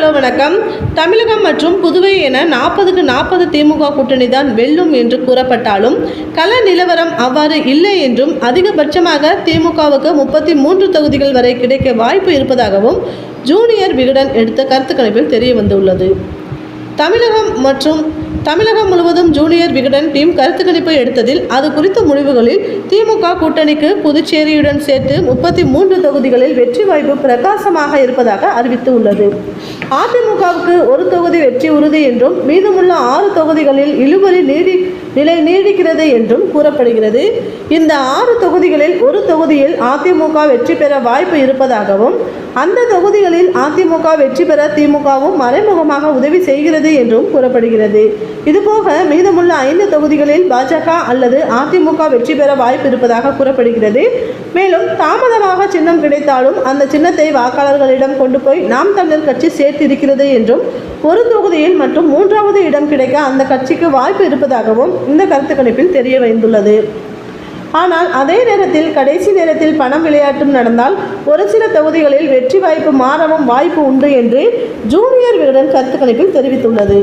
Hello வணக்கம். தமிழகம் மற்றும் புதுவை என 40க்கு 40 திமுக கூட்டணி தான் வெல்லும் என்று கூறப்பட்டாலும் கள நிலவரம் அவ்வாறு இல்லை என்றும் அதிகபட்சமாக திமுகவுக்கு 33 தொகுதிகள் வரை கிடைக்க வாய்ப்பு இருப்பதாகவும் ஜூனியர் விகடன் எடுத்த கருத்து கணிப்பில் தெரிய வந்துள்ளது. தமிழகம் முழுவதும் ஜூனியர் விகடன் டீம் கருத்து கணிப்பை எடுத்ததில் அது குறித்த முடிவுகளில் திமுக கூட்டணிக்கு புதுச்சேரியுடன் சேர்த்து 33 தொகுதிகளில் வெற்றி வாய்ப்பு பிரகாசமாக இருப்பதாக அறிவித்து உள்ளது. அதிமுகவுக்கு ஒரு தொகுதி வெற்றி உறுதி என்றும் மீதமுள்ள 6 தொகுதிகளில் இழுபறி நிலை நீடிக்கிறது என்றும் கூறப்படுகிறது. இந்த 6 தொகுதிகளில் ஒரு தொகுதியில் அதிமுக வெற்றி பெற வாய்ப்பு இருப்பதாகவும் அந்த தொகுதிகளில் அதிமுக வெற்றி பெற திமுகவும் மறைமுகமாக உதவி செய்கிறது என்றும் கூறப்படுகிறது. இதுபோக மீதமுள்ள 5 தொகுதிகளில் பாஜக அல்லது அதிமுக வெற்றி பெற வாய்ப்பு இருப்பதாக கூறப்படுகிறது. மேலும் தாமதமாக சின்னம் கிடைத்தாலும் அந்த சின்னத்தை வாக்காளர்களிடம் கொண்டு போய் நாம் தமிழர் கட்சி சேர்த்திருக்கிறது என்றும் ஒரு தொகுதியில் மற்றும் 3வது இடம் கிடைக்க அந்த கட்சிக்கு வாய்ப்பு இருப்பதாகவும் இந்த கருத்து கணிப்பில் தெரிய வந்துள்ளது. ஆனால் அதே நேரத்தில் கடைசி நேரத்தில் பணம் விளையாட்டும் நடந்தால் ஒரு சில தொகுதிகளில் வெற்றி வாய்ப்பு மாறவும் வாய்ப்பு உண்டு என்று ஜூனியர் விகடன் கருத்து கணிப்பில் தெரிவித்துள்ளது.